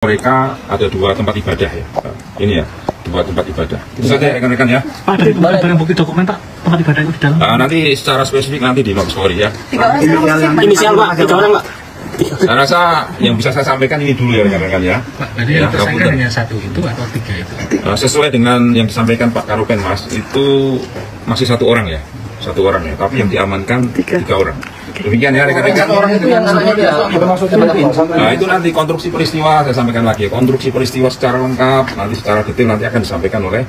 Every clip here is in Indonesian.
Mereka ada dua tempat ibadah ya. Ini ya, dua tempat ibadah. Itu saja rekan-rekan ya. Pak, ada barang bukti dokumen Pak, tempat ibadah itu di dalam. Nanti secara spesifik nanti di Mabes Polri ya. Inisial Pak, 3 orang Pak. Saya rasa yang bisa saya sampaikan ini dulu ya rekan-rekan ya. Pak, jadi yang tersangka hanya 1 itu atau 3 itu? Sesuai dengan yang disampaikan Pak Karopenmas itu masih 1 orang ya. 1 orang ya, tapi yang diamankan 3 orang. Demikian ya rekan-rekan. Orang itu yang namanya dia Nah itu nanti konstruksi peristiwa saya sampaikan lagi. Konstruksi peristiwa secara lengkap, nanti secara detail nanti akan disampaikan oleh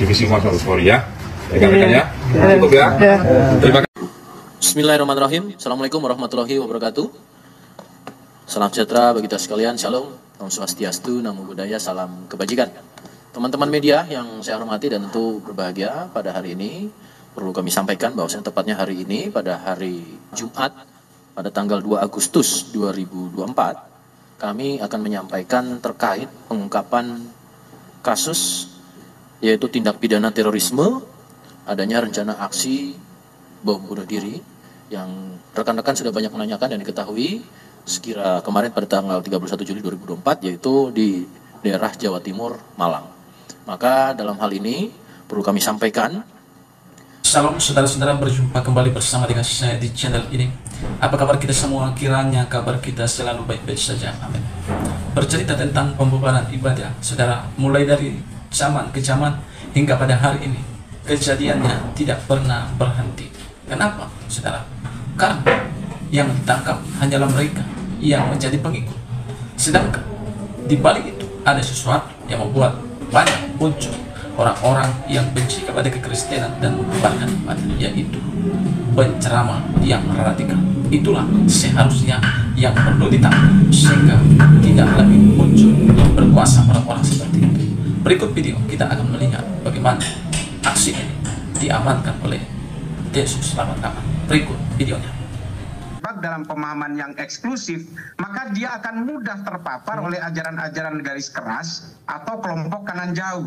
Divisi Humas Mabes Polri ya. Rekan-rekan ya. Cukup ya. Terima kasih. Bismillahirrahmanirrahim. Assalamualaikum warahmatullahi wabarakatuh. Salam sejahtera bagi kita sekalian. Shalom. Om Swastiastu, Namo Buddhaya, salam kebajikan. Teman-teman media yang saya hormati dan tentu berbahagia, pada hari ini perlu kami sampaikan bahwa tepatnya hari ini pada hari Jumat pada tanggal 2 Agustus 2024 kami akan menyampaikan terkait pengungkapan kasus yaitu tindak pidana terorisme, adanya rencana aksi bom bunuh diri yang rekan-rekan sudah banyak menanyakan dan diketahui sekira kemarin pada tanggal 31 Juli 2024 yaitu di daerah Jawa Timur, Malang. Maka dalam hal ini perlu kami sampaikan. Salam saudara-saudara, berjumpa kembali bersama dengan saya di channel ini. Apa kabar kita semua? Kiranya kabar kita selalu baik-baik saja. Amin. Bercerita tentang pembubaran ibadah, saudara, mulai dari zaman ke zaman hingga pada hari ini, kejadiannya tidak pernah berhenti. Kenapa, saudara? Karena yang ditangkap hanyalah mereka yang menjadi pengikut. Sedangkan di balik itu ada sesuatu yang membuat banyak muncul orang-orang yang benci kepada kekristenan dan menyebarkan ibadah, yaitu penceramah yang radikal. Itulah seharusnya yang perlu ditangkap sehingga tidak lagi muncul berkuasa orang-orang seperti itu. Berikut video kita akan melihat bagaimana aksi ini diamankan oleh Densus 88. Berikut videonya. Dalam pemahaman yang eksklusif, maka dia akan mudah terpapar oleh ajaran-ajaran garis keras atau kelompok kanan jauh.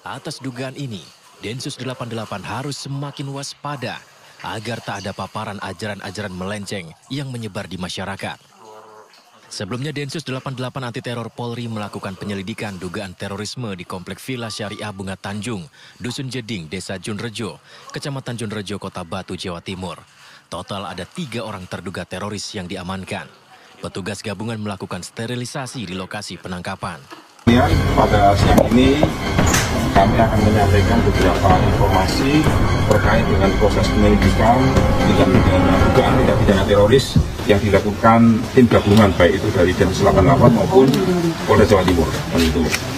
Atas dugaan ini, Densus 88 harus semakin waspada agar tak ada paparan ajaran-ajaran melenceng yang menyebar di masyarakat. Sebelumnya Densus 88 Anti Teror Polri melakukan penyelidikan dugaan terorisme di Komplek Villa Syariah Bunga Tanjung, Dusun Jeding, Desa Junrejo, Kecamatan Junrejo, Kota Batu, Jawa Timur. Total ada 3 orang terduga teroris yang diamankan. Petugas gabungan melakukan sterilisasi di lokasi penangkapan. Pada siang ini kami akan menyampaikan beberapa informasi terkait dengan proses penyelidikan dugaan tindak pidana teroris yang dilakukan tim gabungan baik itu dari Densus 88 maupun Polda Jawa Timur.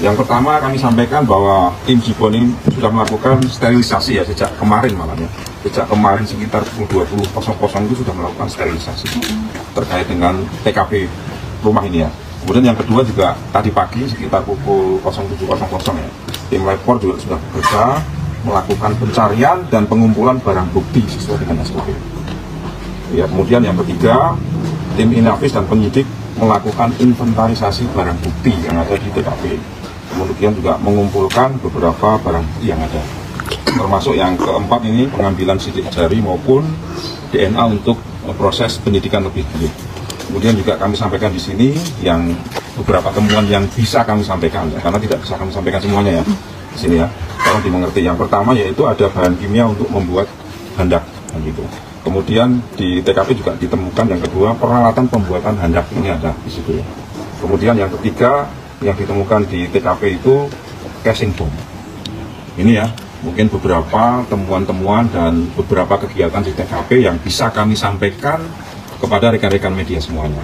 Yang pertama kami sampaikan bahwa tim Jibon ini sudah melakukan sterilisasi ya sejak kemarin malamnya. Sejak kemarin sekitar pukul 20.00 itu sudah melakukan sterilisasi terkait dengan TKP rumah ini ya. Kemudian yang kedua juga tadi pagi sekitar pukul 07.00 ya, tim Lapor juga sudah bekerja melakukan pencarian dan pengumpulan barang bukti sesuai dengan SOP. Ya, kemudian yang ketiga, tim Inavis dan penyidik melakukan inventarisasi barang bukti yang ada di TKP. Kemudian juga mengumpulkan beberapa barang bukti yang ada. Termasuk yang keempat ini pengambilan sidik jari maupun DNA untuk proses penyidikan lebih lanjut. Kemudian juga kami sampaikan di sini yang beberapa temuan yang bisa kami sampaikan ya, karena tidak bisa kami sampaikan semuanya ya di sini ya. Tolong dimengerti. Yang pertama yaitu ada bahan kimia untuk membuat handak gitu. Kemudian di TKP juga ditemukan yang kedua peralatan pembuatan handak ini ada di situ ya. Kemudian yang ketiga yang ditemukan di TKP itu casing bom. Ini ya, mungkin beberapa temuan-temuan dan beberapa kegiatan di TKP yang bisa kami sampaikan kepada rekan-rekan media semuanya.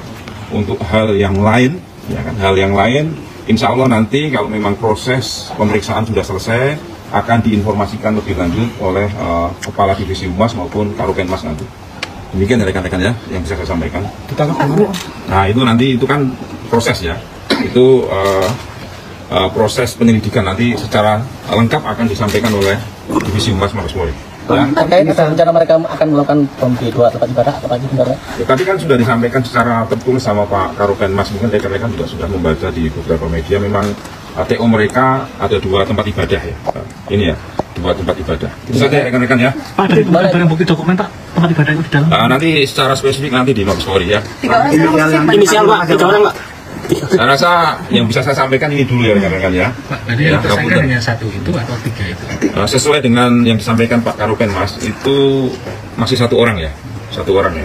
Untuk hal yang lain, ya kan, hal yang lain, insya Allah nanti kalau memang proses pemeriksaan sudah selesai, akan diinformasikan lebih lanjut oleh Kepala Divisi Humas maupun Karopenmas nanti. Demikian ya rekan-rekan ya, yang bisa saya sampaikan. Nah itu nanti itu kan proses ya, itu proses penyelidikan nanti secara lengkap akan disampaikan oleh Divisi Humas Mabes Polri. Terkait rencana mereka akan melakukan bom di 2 tempat ibadah apa lagi sebenarnya? Ya, tadi kan sudah disampaikan secara tertulis sama Pak Karopenmas, mungkin rekan-rekan juga sudah membaca di beberapa media. Memang TO mereka ada 2 tempat ibadah ya. Ini ya, 2 tempat ibadah. Itu saja rekan-rekan ya. Pak, ada barang bukti dokumen Pak, tempat ibadah itu di dalam. Nanti secara spesifik nanti di Mabes Polri ya. Inisial Pak, 3 orang Pak. Saya rasa yang bisa saya sampaikan ini dulu ya rekan-rekan ya. Pak, tadi yang tersangka hanya satu itu atau tiga itu? Sesuai dengan yang disampaikan Pak Karopen Mas, itu masih satu orang ya,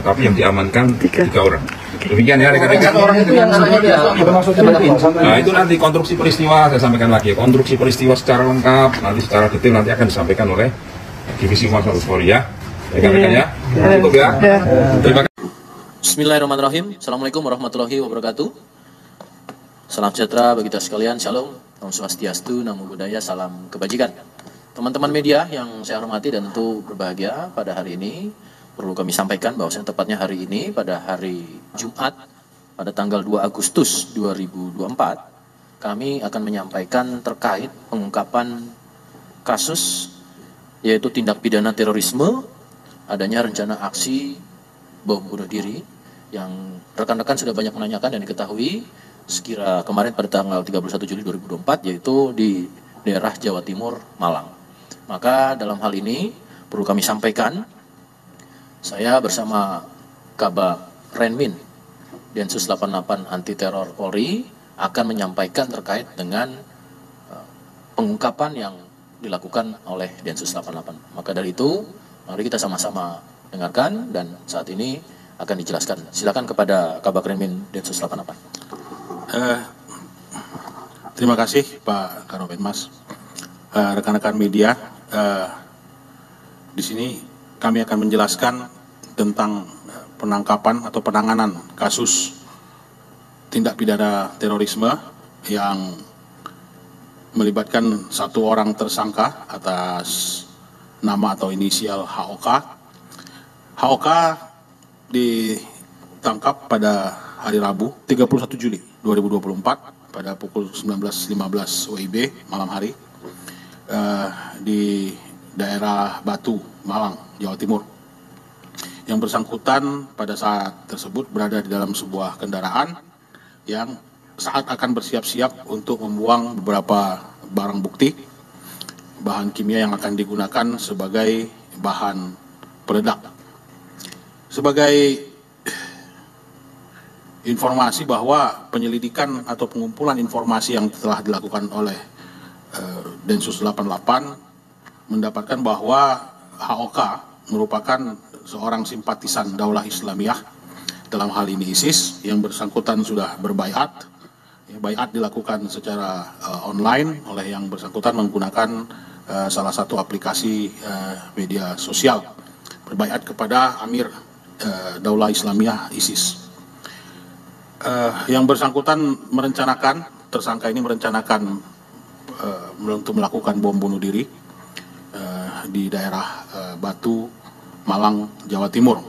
tapi yang diamankan 3 orang. Demikian ya rekan-rekan. Nah itu nanti konstruksi peristiwa saya sampaikan lagi, konstruksi peristiwa secara lengkap, nanti secara detail nanti akan disampaikan oleh Divisi Humas Mabes Polri ya, rekan-rekan ya. Cukup ya. Terima kasih. Bismillahirrahmanirrahim. Assalamualaikum warahmatullahi wabarakatuh. Salam sejahtera bagi kita sekalian. Shalom. Om Swastiastu, Namo Buddhaya, salam kebajikan. Teman-teman media yang saya hormati dan tentu berbahagia, pada hari ini perlu kami sampaikan bahwasanya tepatnya hari ini pada hari Jumat pada tanggal 2 Agustus 2024 kami akan menyampaikan terkait pengungkapan kasus yaitu tindak pidana terorisme, adanya rencana aksi bom bunuh diri yang rekan-rekan sudah banyak menanyakan dan diketahui sekira kemarin pada tanggal 31 Juli 2024 yaitu di daerah Jawa Timur, Malang. Maka dalam hal ini perlu kami sampaikan, saya bersama Kabak Renmin Densus 88 Anti Teror Polri akan menyampaikan terkait dengan pengungkapan yang dilakukan oleh Densus 88. Maka dari itu, mari kita sama-sama dengarkan dan saat ini akan dijelaskan. Silakan kepada Kabak Renmin Densus 88. Terima kasih Pak Karopen Mas. Rekan-rekan media, di sini kami akan menjelaskan tentang penangkapan atau penanganan kasus tindak pidana terorisme yang melibatkan 1 orang tersangka atas nama atau inisial HOK. HOK ditangkap pada hari Rabu 31 Juli 2024 pada pukul 19.15 WIB malam hari di daerah Batu, Malang, Jawa Timur. Yang bersangkutan pada saat tersebut berada di dalam sebuah kendaraan yang saat akan bersiap-siap untuk membuang beberapa barang bukti, bahan kimia yang akan digunakan sebagai bahan peledak. Sebagai informasi bahwa penyelidikan atau pengumpulan informasi yang telah dilakukan oleh Densus 88 mendapatkan bahwa HOK merupakan seorang simpatisan Daulah Islamiyah, dalam hal ini ISIS, yang bersangkutan sudah berbaiat. Baiat dilakukan secara online oleh yang bersangkutan menggunakan salah satu aplikasi media sosial, berbaiat kepada Amir Daulah Islamiyah ISIS. Yang bersangkutan merencanakan, tersangka ini merencanakan untuk melakukan bom bunuh diri di daerah Batu, Malang, Jawa Timur.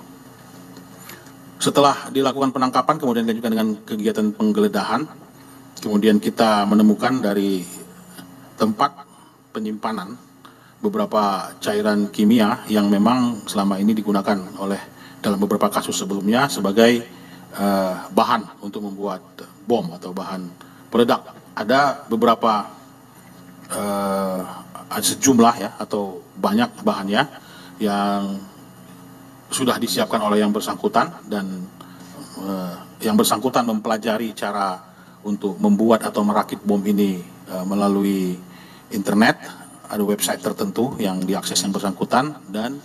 Setelah dilakukan penangkapan, kemudian dilanjutkan dengan kegiatan penggeledahan, kemudian kita menemukan dari tempat penyimpanan beberapa cairan kimia yang memang selama ini digunakan oleh dalam beberapa kasus sebelumnya sebagai bahan untuk membuat bom atau bahan peledak. Ada beberapa sejumlah ya atau banyak bahannya yang sudah disiapkan oleh yang bersangkutan dan yang bersangkutan mempelajari cara untuk membuat atau merakit bom ini melalui internet. Ada website tertentu yang diakses yang bersangkutan dan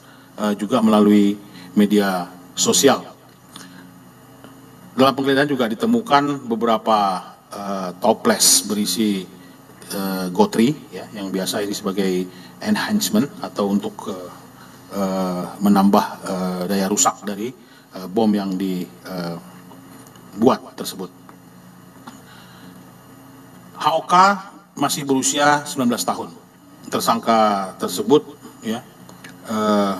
juga melalui media sosial. Dalam penggeledahan juga ditemukan beberapa toples berisi gotri ya, yang biasa ini sebagai enhancement atau untuk menambah daya rusak dari bom yang dibuat tersebut. HOK masih berusia 19 tahun. Tersangka tersebut ya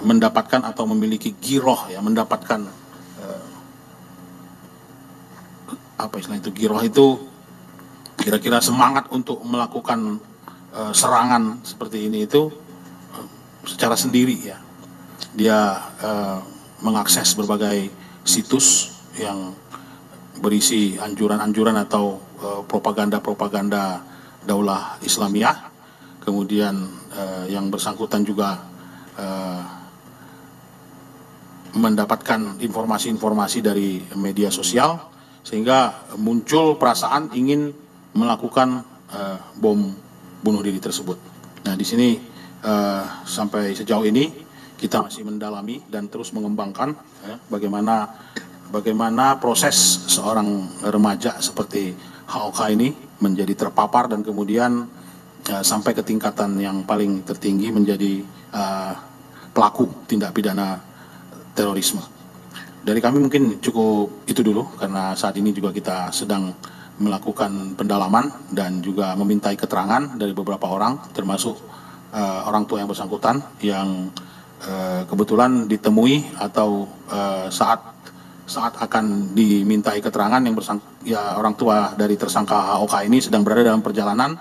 mendapatkan atau memiliki giroh ya, mendapatkan apa istilah itu, giroh itu kira-kira semangat untuk melakukan serangan seperti ini itu secara sendiri ya. Dia mengakses berbagai situs yang berisi anjuran-anjuran atau propaganda-propaganda Daulah Islamiyah. Kemudian yang bersangkutan juga mendapatkan informasi-informasi dari media sosial sehingga muncul perasaan ingin melakukan bom bunuh diri tersebut. Nah, di sini sampai sejauh ini kita masih mendalami dan terus mengembangkan bagaimana proses seorang remaja seperti HOK ini menjadi terpapar dan kemudian sampai ke tingkatan yang paling tertinggi menjadi pelaku tindak pidana terorisme. Dari kami mungkin cukup itu dulu, karena saat ini juga kita sedang melakukan pendalaman dan juga memintai keterangan dari beberapa orang, termasuk orang tua yang bersangkutan yang kebetulan ditemui atau saat akan dimintai keterangan yang orang tua dari tersangka HOK ini sedang berada dalam perjalanan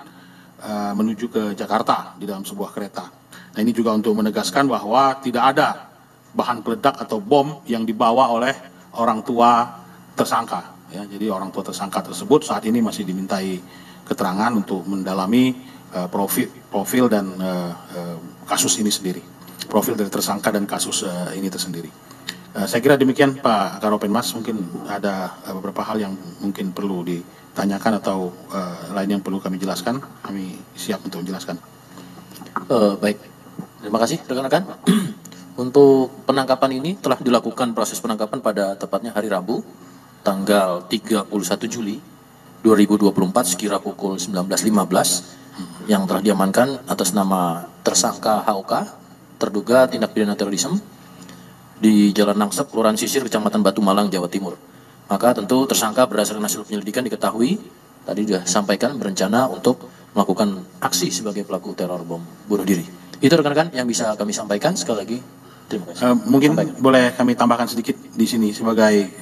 menuju ke Jakarta di dalam sebuah kereta. Nah, ini juga untuk menegaskan bahwa tidak ada bahan peledak atau bom yang dibawa oleh orang tua tersangka. Ya, jadi orang tua tersangka tersebut saat ini masih dimintai keterangan untuk mendalami profil dan kasus ini sendiri. Profil dari tersangka dan kasus ini tersendiri. Saya kira demikian Pak Karopenmas, mungkin ada beberapa hal yang mungkin perlu ditanyakan atau lain yang perlu kami jelaskan, kami siap untuk menjelaskan. Baik, terima kasih rekan-rekan. Untuk penangkapan ini telah dilakukan proses penangkapan pada tepatnya hari Rabu, tanggal 31 Juli 2024 sekira pukul 19.15 yang telah diamankan atas nama tersangka HOK, terduga tindak pidana terorisme di Jalan Nangsep, Kelurahan Sisir, Kecamatan Batu Malang, Jawa Timur. Maka tentu tersangka berdasarkan hasil penyelidikan diketahui, tadi sudah sampaikan berencana untuk melakukan aksi sebagai pelaku teror bom bunuh diri. Itu rekan-rekan yang bisa kami sampaikan. Sekali lagi, terima kasih. Mungkin boleh kami tambahkan sedikit di sini sebagai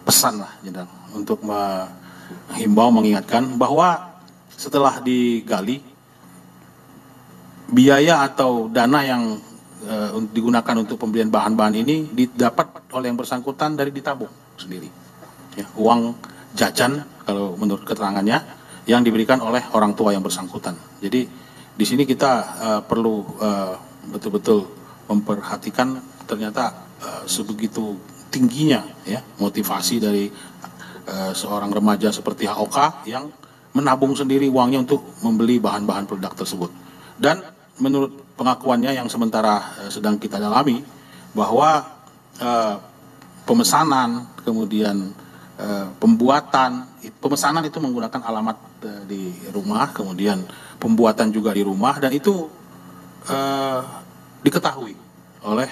pesan lah, Jenderal, untuk menghimbau, mengingatkan bahwa setelah digali, biaya atau dana yang digunakan untuk pembelian bahan-bahan ini didapat oleh yang bersangkutan dari ditabung sendiri. Ya, uang jajan kalau menurut keterangannya yang diberikan oleh orang tua yang bersangkutan. Jadi di sini kita perlu betul-betul memperhatikan ternyata sebegitu tingginya ya motivasi dari seorang remaja seperti HOK yang menabung sendiri uangnya untuk membeli bahan-bahan peledak tersebut. Dan menurut pengakuannya yang sementara sedang kita dalami bahwa pemesanan, kemudian pemesanan itu menggunakan alamat di rumah, kemudian pembuatan juga di rumah, dan itu diketahui oleh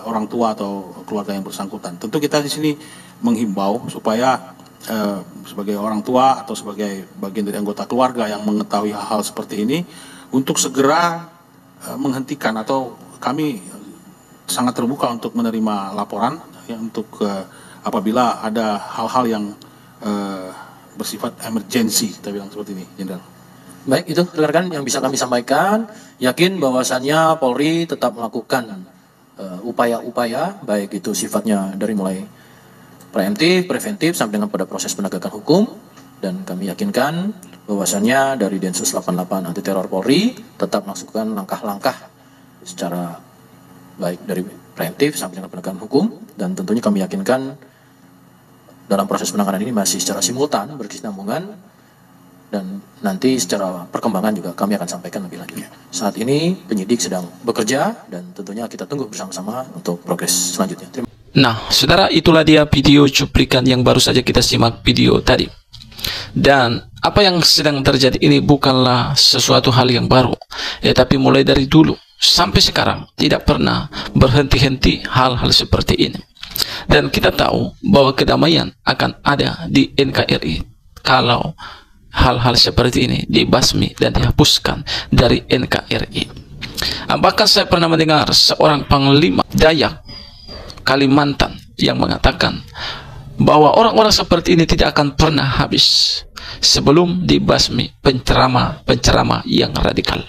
orang tua atau keluarga yang bersangkutan. Tentu kita di sini menghimbau supaya sebagai orang tua atau sebagai bagian dari anggota keluarga yang mengetahui hal-hal seperti ini untuk segera menghentikan, atau kami sangat terbuka untuk menerima laporan ya, untuk apabila ada hal-hal yang bersifat emergensi, kita bilang seperti ini, Jenderal. Baik, itu rekan-rekan yang bisa kami sampaikan. Yakin bahwasannya Polri tetap melakukan upaya-upaya, baik itu sifatnya dari mulai preemptif, preventif, sampai dengan pada proses penegakan hukum. Dan kami yakinkan bahwasannya dari Densus 88 Anti Teror Polri tetap melakukan langkah-langkah secara baik dari preemptif sampai dengan penegakan hukum, dan tentunya kami yakinkan dalam proses penanganan ini masih secara simultan berkesinambungan, dan nanti secara perkembangan juga kami akan sampaikan lebih lanjut. Saat ini penyidik sedang bekerja dan tentunya kita tunggu bersama-sama untuk progres selanjutnya. Nah, saudara, itulah dia video cuplikan yang baru saja kita simak video tadi. Dan apa yang sedang terjadi ini bukanlah sesuatu hal yang baru, ya, tapi mulai dari dulu sampai sekarang tidak pernah berhenti-henti hal-hal seperti ini. Dan kita tahu bahwa kedamaian akan ada di NKRI kalau hal-hal seperti ini dibasmi dan dihapuskan dari NKRI. Bahkan saya pernah mendengar seorang panglima Dayak Kalimantan yang mengatakan bahwa orang-orang seperti ini tidak akan pernah habis sebelum dibasmi penceramah yang radikal.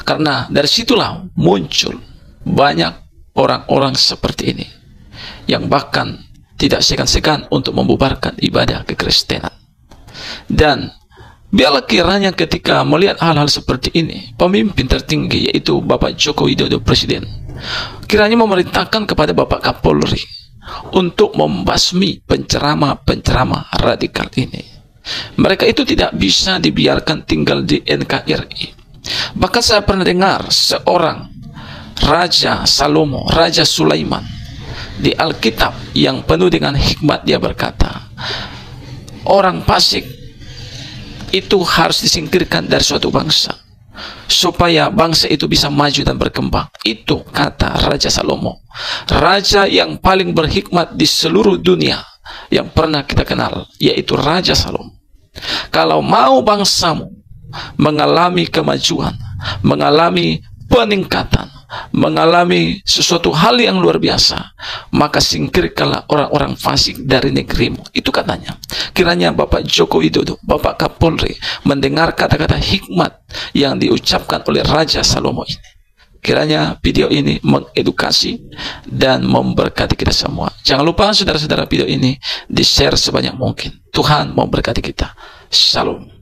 Karena dari situlah muncul banyak orang-orang seperti ini yang bahkan tidak segan-segan untuk membubarkan ibadah kekristenan. Dan biarlah kiranya ketika melihat hal-hal seperti ini, pemimpin tertinggi yaitu Bapak Joko Widodo Presiden kiranya memerintahkan kepada Bapak Kapolri untuk membasmi penceramah-penceramah radikal ini. Mereka itu tidak bisa dibiarkan tinggal di NKRI. Bahkan saya pernah dengar seorang Raja Salomo, Raja Sulaiman di Alkitab yang penuh dengan hikmat, dia berkata, orang fasik itu harus disingkirkan dari suatu bangsa supaya bangsa itu bisa maju dan berkembang. Itu kata Raja Salomo, raja yang paling berhikmat di seluruh dunia yang pernah kita kenal, yaitu Raja Salomo. Kalau mau bangsamu mengalami kemajuan, mengalami peningkatan, mengalami sesuatu hal yang luar biasa, maka singkirkanlah orang-orang fasik dari negerimu. Itu katanya. Kiranya Bapak Joko Widodo, Bapak Kapolri mendengar kata-kata hikmat yang diucapkan oleh Raja Salomo ini. Kiranya video ini mengedukasi dan memberkati kita semua. Jangan lupa saudara-saudara, video ini di-share sebanyak mungkin. Tuhan memberkati kita. Shalom.